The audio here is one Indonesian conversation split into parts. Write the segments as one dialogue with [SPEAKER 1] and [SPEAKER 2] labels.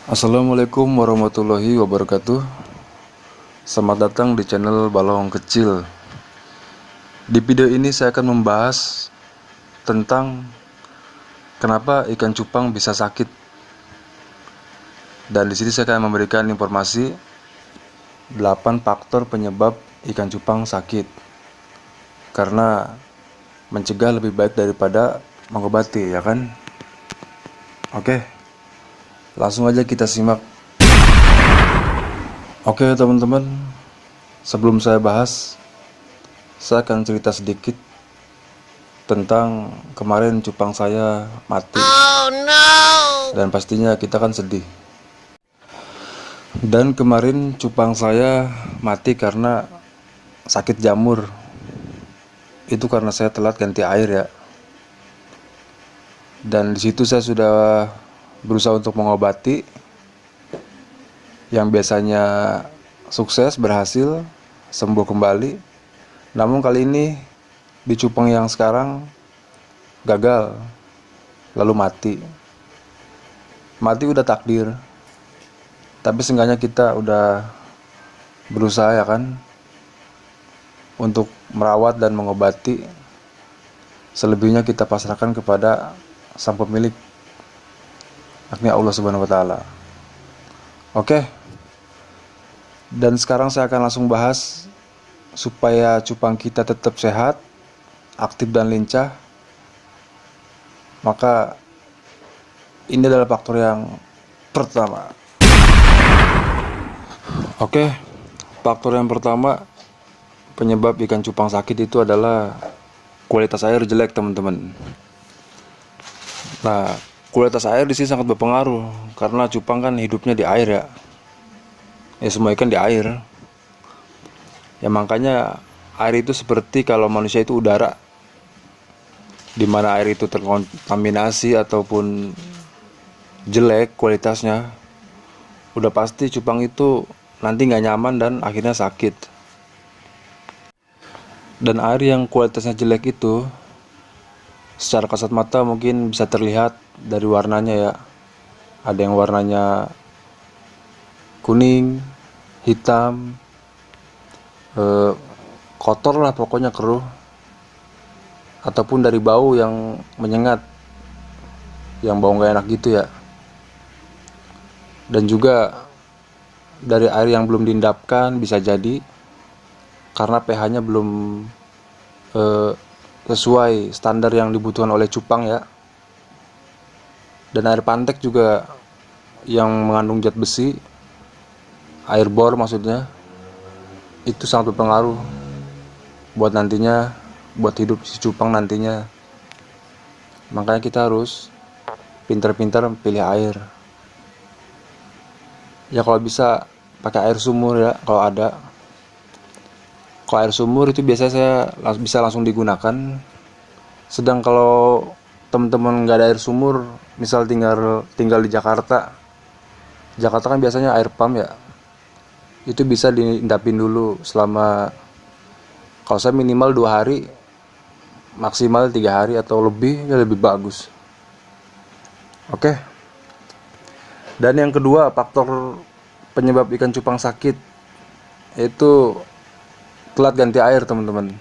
[SPEAKER 1] Assalamualaikum warahmatullahi wabarakatuh. Selamat datang di channel Balong Kecil. Di video ini saya akan membahas tentang kenapa ikan cupang bisa sakit. Dan di sini saya akan memberikan informasi 8 faktor penyebab ikan cupang sakit. Karena mencegah lebih baik daripada mengobati, ya kan? Oke. Langsung aja kita simak. Oke teman-teman, sebelum saya bahas, saya akan cerita sedikit tentang kemarin cupang saya mati. Oh no! Dan pastinya kita kan sedih. Dan kemarin cupang saya mati karena sakit jamur. Itu karena saya telat ganti air ya. Dan disitu saya sudah berusaha untuk mengobati, yang biasanya sukses berhasil sembuh kembali. Namun kali ini di cupang yang sekarang gagal, lalu mati. Mati udah takdir, tapi seenggaknya kita udah berusaha ya kan, untuk merawat dan mengobati. Selebihnya kita pasrahkan kepada sang pemilik, yakni Allah Subhanahu wa Ta'ala. Oke. Dan sekarang saya akan langsung bahas supaya cupang kita tetap sehat, aktif dan lincah. Maka ini adalah faktor yang pertama. Oke. Faktor yang pertama penyebab ikan cupang sakit itu adalah kualitas air jelek, teman-teman. Nah, kualitas air di sini sangat berpengaruh karena cupang kan hidupnya di air ya. Ya semua ikan di air. Ya makanya air itu seperti kalau manusia itu udara. Di mana air itu terkontaminasi ataupun jelek kualitasnya, udah pasti cupang itu nanti nggak nyaman dan akhirnya sakit. Dan air yang kualitasnya jelek itu secara kasat mata mungkin bisa terlihat dari warnanya ya. Ada yang warnanya kuning, hitam, kotor lah pokoknya, keruh. Ataupun dari bau yang menyengat, yang bau gak enak gitu ya. Dan juga dari air yang belum diendapkan bisa jadi, karena pH-nya belum sesuai standar yang dibutuhkan oleh cupang ya. Dan air pantek juga yang mengandung zat besi, air bor maksudnya, itu sangat berpengaruh buat nantinya, buat hidup si cupang nantinya. Makanya kita harus pintar-pintar pilih air. Ya kalau bisa pakai air sumur ya kalau ada. Kalau air sumur itu biasanya saya bisa langsung digunakan. Sedang kalau teman-teman nggak ada air sumur, misal tinggal di Jakarta kan biasanya air pump ya, itu bisa diendapin dulu selama, kalau saya minimal 2 hari, maksimal 3 hari atau lebih, ya lebih bagus. Oke. Dan yang kedua faktor penyebab ikan cupang sakit itu telat ganti air, teman-teman.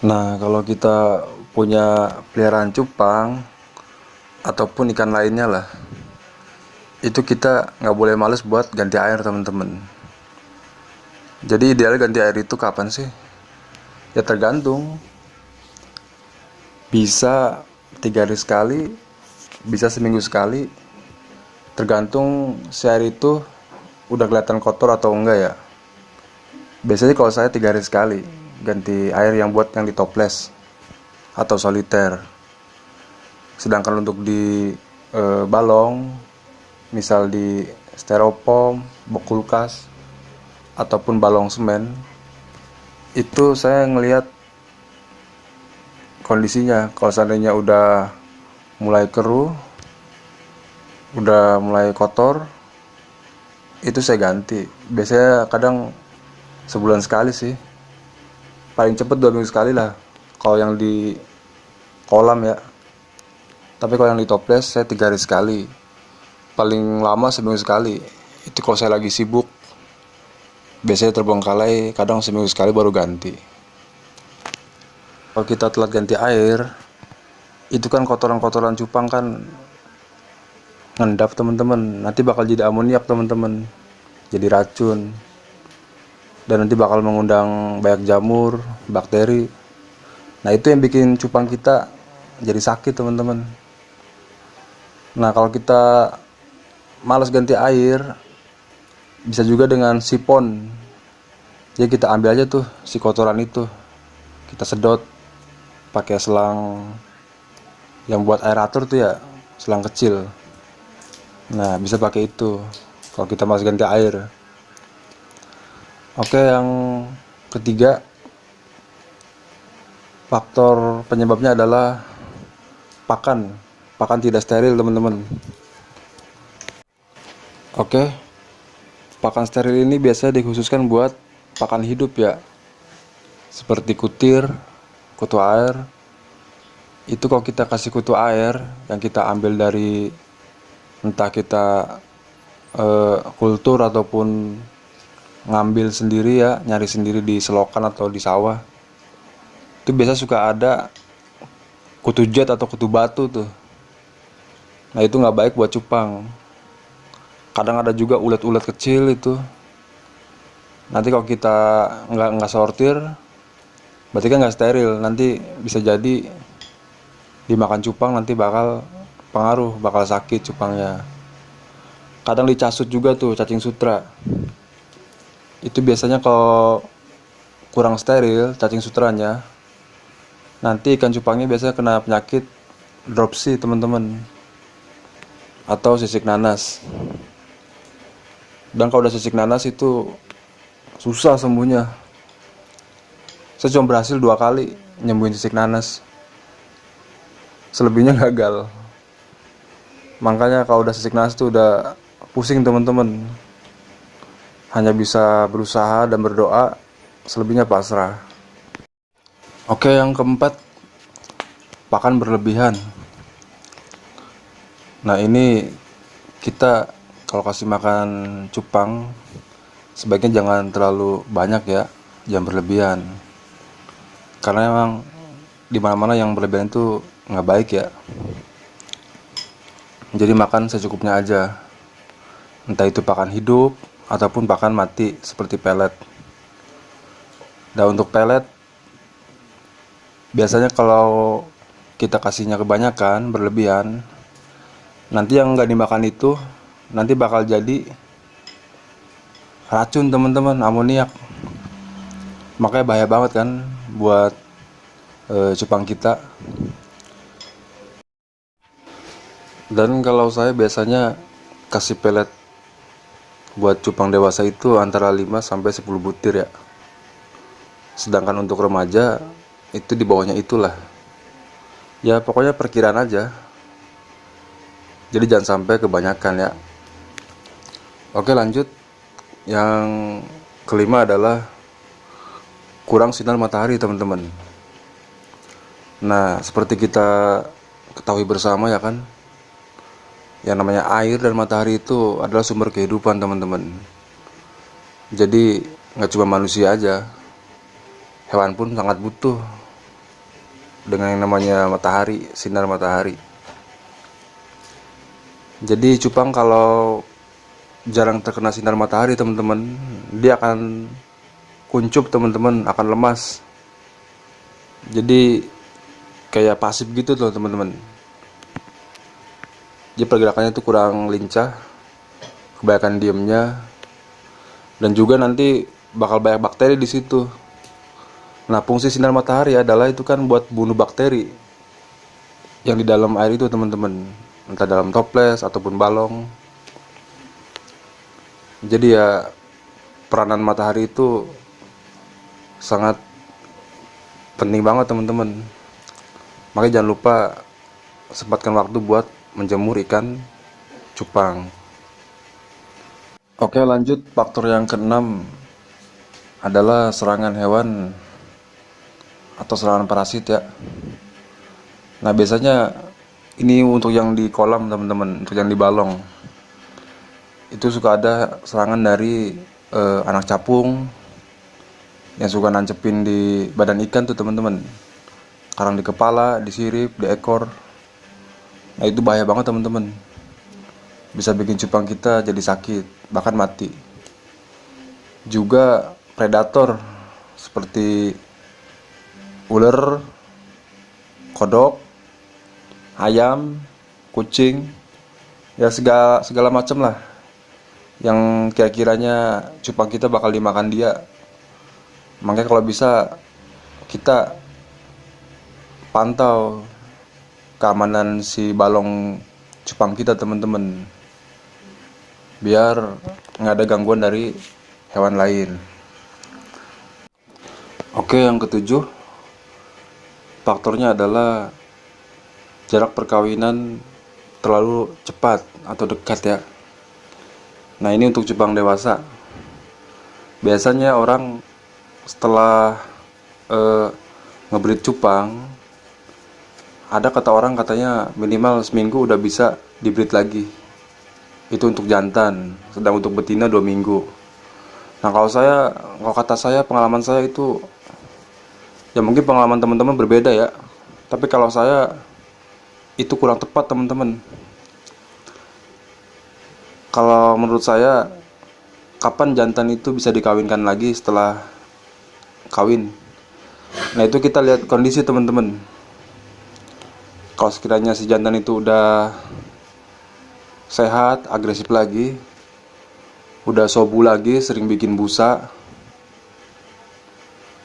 [SPEAKER 1] Nah, kalau kita punya peliharaan cupang ataupun ikan lainnya lah, itu kita nggak boleh males buat ganti air, teman-teman. Jadi idealnya ganti air itu kapan sih? Ya tergantung. Bisa 3 hari sekali, bisa seminggu sekali. Tergantung si air itu udah kelihatan kotor atau enggak ya. Biasanya kalau saya 3 hari sekali ganti air yang buat yang di toples atau soliter. Sedangkan untuk di balong, misal di styrofoam, box kulkas, ataupun balong semen, itu saya ngelihat kondisinya. Kalau seandainya udah mulai keruh, udah mulai kotor, itu saya ganti. Biasanya kadang sebulan sekali sih, paling cepet 2 minggu sekali lah kalau yang di kolam ya. Tapi kalau yang di toples saya 3 hari sekali. paling lama seminggu sekali. Itu kalau saya lagi sibuk, biasanya terbengkalai, kadang seminggu sekali baru ganti. Kalau kita telat ganti air, itu kan kotoran-kotoran cupang kan ngendap teman-teman. Nanti bakal jadi amoniak teman-teman, jadi racun, dan nanti bakal mengundang banyak jamur, bakteri. Nah itu yang bikin cupang kita jadi sakit teman-teman. Nah kalau kita malas ganti air, bisa juga dengan sipon. Jadi kita ambil aja tuh si kotoran itu, kita sedot pakai selang yang buat aerator tuh ya, selang kecil. Nah bisa pakai itu kalau kita malas ganti air. Oke, yang ketiga, faktor penyebabnya adalah pakan tidak steril teman-teman. Oke, pakan steril ini biasa dikhususkan buat pakan hidup ya, seperti kutir, kutu air. Itu kalau kita kasih kutu air yang kita ambil dari entah kita kultur ataupun ngambil sendiri ya, nyari sendiri di selokan atau di sawah, itu biasa suka ada kutu jet atau kutu batu tuh. Nah itu nggak baik buat cupang. Kadang ada juga ulat-ulat kecil itu. Nanti kalau kita nggak sortir, berarti kan nggak steril. Nanti bisa jadi dimakan cupang nanti bakal pengaruh, bakal sakit cupangnya. Kadang dicasut juga tuh cacing sutra. Itu biasanya kalau kurang steril cacing sutranya, nanti ikan cupangnya biasanya kena penyakit dropsy teman-teman, atau sisik nanas. Dan kalau udah sisik nanas itu susah sembuhnya. Saya cuma berhasil 2 kali nyembuhin sisik nanas, selebihnya gagal. Makanya kalau udah sisik nanas tuh udah pusing teman-teman. Hanya bisa berusaha dan berdoa, selebihnya pasrah. Oke, yang keempat, pakan berlebihan. Nah ini kita kalau kasih makan cupang sebaiknya jangan terlalu banyak ya, jangan berlebihan. Karena emang dimana-mana yang berlebihan itu nggak baik ya. Jadi makan secukupnya aja. Entah itu pakan hidup ataupun pakan mati seperti pelet. Dan untuk pelet, biasanya kalau kita kasihnya kebanyakan, berlebihan, nanti yang nggak dimakan itu nanti bakal jadi racun teman-teman, amoniak. Makanya bahaya banget kan buat cupang kita. Dan kalau saya biasanya kasih pelet buat cupang dewasa itu antara 5 sampai 10 butir ya. Sedangkan untuk remaja itu di bawahnya itulah. Ya pokoknya perkiraan aja. Jadi jangan sampai kebanyakan ya. Oke, lanjut. Yang kelima adalah kurang sinar matahari teman-teman. Nah seperti kita ketahui bersama ya kan, yang namanya air dan matahari itu adalah sumber kehidupan teman-teman. Jadi nggak cuma manusia aja, hewan pun sangat butuh dengan yang namanya matahari, sinar matahari. Jadi cupang kalau jarang terkena sinar matahari teman-teman, dia akan kuncup teman-teman, akan lemas. Jadi kayak pasif gitu loh teman-teman. Jadi pergerakannya itu kurang lincah, kebanyakan diemnya, dan juga nanti bakal banyak bakteri di situ. Nah, fungsi sinar matahari adalah itu kan buat bunuh bakteri yang di dalam air itu teman-teman, entah dalam toples ataupun balong. Jadi ya peranan matahari itu sangat penting banget teman-teman. Makanya jangan lupa sempatkan waktu buat menjemur ikan cupang. Oke, lanjut. Faktor yang keenam adalah serangan hewan atau serangan parasit ya. Nah biasanya ini untuk yang di kolam teman-teman, untuk yang di balong. itu suka ada serangan dari anak capung yang suka nancepin di badan ikan tuh teman-teman. Karang di kepala, di sirip, di ekor. Nah itu bahaya banget teman-teman. Bisa bikin cupang kita jadi sakit, bahkan mati. Juga predator seperti ular, kodok, ayam, kucing, ya segala segala macam lah yang kira-kiranya cupang kita bakal dimakan dia. Makanya kalau bisa kita pantau keamanan si balong cupang kita teman-teman, biar nggak ada gangguan dari hewan lain. Oke, yang ketujuh, faktornya adalah jarak perkawinan terlalu cepat atau dekat ya. Nah ini untuk cupang dewasa. Biasanya orang setelah ngebreed cupang, ada kata orang katanya minimal seminggu udah bisa dibreed lagi. Itu untuk jantan, sedang untuk betina 2 minggu. Nah kalau kata saya, pengalaman saya itu, ya mungkin pengalaman teman-teman berbeda ya. Tapi kalau saya itu kurang tepat teman-teman. Kalau menurut saya, kapan jantan itu bisa dikawinkan lagi setelah kawin? Nah itu kita lihat kondisi teman-teman. Kalau sekiranya si jantan itu udah sehat, agresif lagi, udah sobu lagi, sering bikin busa,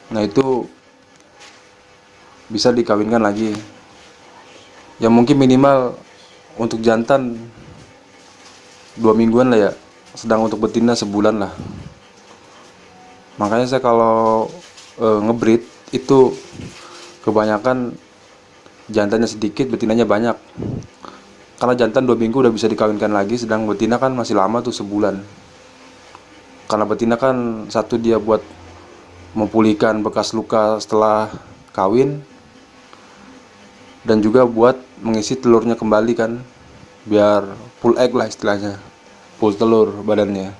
[SPEAKER 1] nah itu bisa dikawinkan lagi. Ya mungkin minimal untuk jantan 2 mingguan lah ya, sedang untuk betina sebulan lah. Makanya saya kalau ngebreed itu kebanyakan jantannya sedikit, betinanya banyak. Karena jantan 2 minggu udah bisa dikawinkan lagi, sedang betina kan masih lama tuh, sebulan. Karena betina kan satu dia buat memulihkan bekas luka setelah kawin, dan juga buat mengisi telurnya kembali kan, biar full egg lah istilahnya, full telur badannya.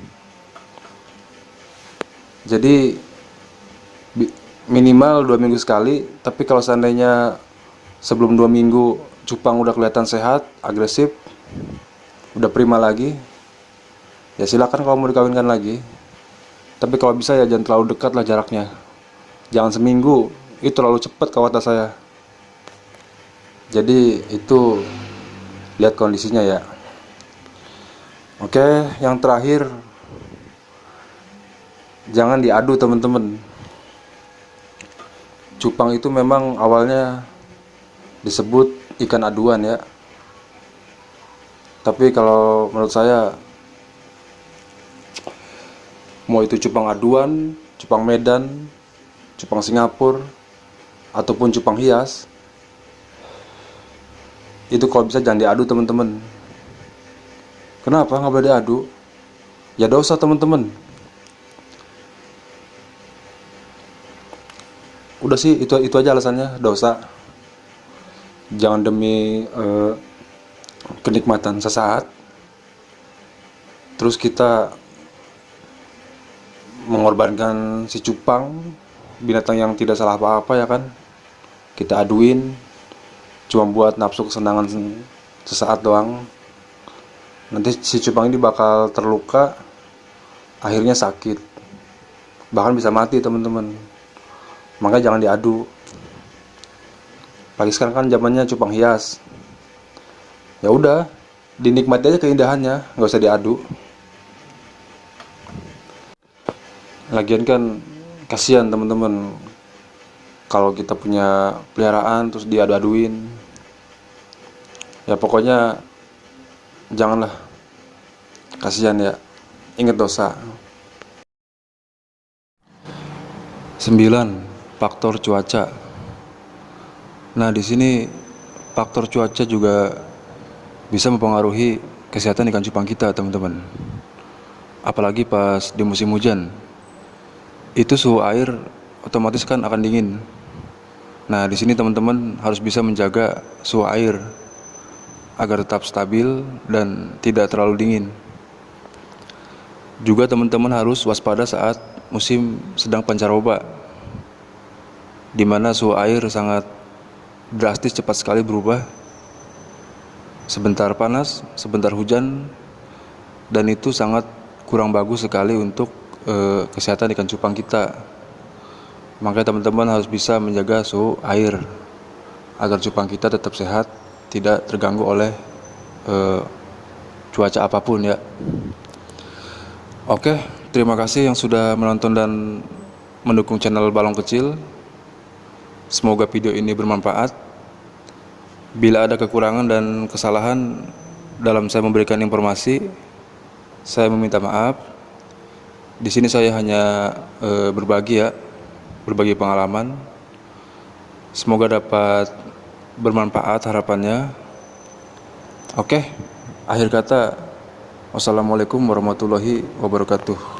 [SPEAKER 1] Jadi minimal 2 minggu sekali. Tapi kalau seandainya sebelum 2 minggu cupang udah kelihatan sehat, agresif, udah prima lagi, ya silakan kalau mau dikawinkan lagi. Tapi kalau bisa ya jangan terlalu dekat lah jaraknya. Jangan seminggu, itu terlalu cepat kalau kata saya. Jadi itu lihat kondisinya ya. Oke, yang terakhir, jangan diadu teman-teman. Cupang itu memang awalnya disebut ikan aduan ya. Tapi kalau menurut saya, mau itu cupang aduan, cupang Medan, cupang Singapura, ataupun cupang hias, itu kalau bisa jangan diadu teman-teman. Kenapa nggak boleh diadu? Ya dosa teman-teman. Udah sih, itu aja alasannya, dosa. Jangan demi kenikmatan sesaat terus kita mengorbankan si cupang, binatang yang tidak salah apa-apa ya kan, kita aduin cuma buat nafsu kesenangan sesaat doang. Nanti si cupang ini bakal terluka, akhirnya sakit, bahkan bisa mati teman-teman. Makanya jangan diadu. Pagi sekarang kan zamannya cupang hias. Ya udah, dinikmati aja keindahannya, nggak usah diadu. Lagian kan kasihan teman-teman kalau kita punya peliharaan terus diadu-aduin. Ya pokoknya janganlah, kasihan ya, ingat dosa. 9. Faktor cuaca. Nah, di sini faktor cuaca juga bisa mempengaruhi kesehatan ikan cupang kita, teman-teman. Apalagi pas di musim hujan. Itu suhu air otomatis kan akan dingin. Nah, di sini teman-teman harus bisa menjaga suhu air agar tetap stabil dan tidak terlalu dingin. Juga teman-teman harus waspada saat musim sedang pancaroba, di mana suhu air sangat drastis cepat sekali berubah. Sebentar panas, sebentar hujan, dan itu sangat kurang bagus sekali untuk kesehatan ikan cupang kita. Makanya teman-teman harus bisa menjaga suhu air agar cupang kita tetap sehat, tidak terganggu oleh cuaca apapun ya. Oke, terima kasih yang sudah menonton dan mendukung channel Balong Kecil. Semoga video ini bermanfaat. Bila ada kekurangan dan kesalahan dalam saya memberikan informasi, saya meminta maaf. Di sini saya hanya berbagi pengalaman. Semoga dapat bermanfaat harapannya. Oke, akhir kata, wassalamualaikum warahmatullahi wabarakatuh.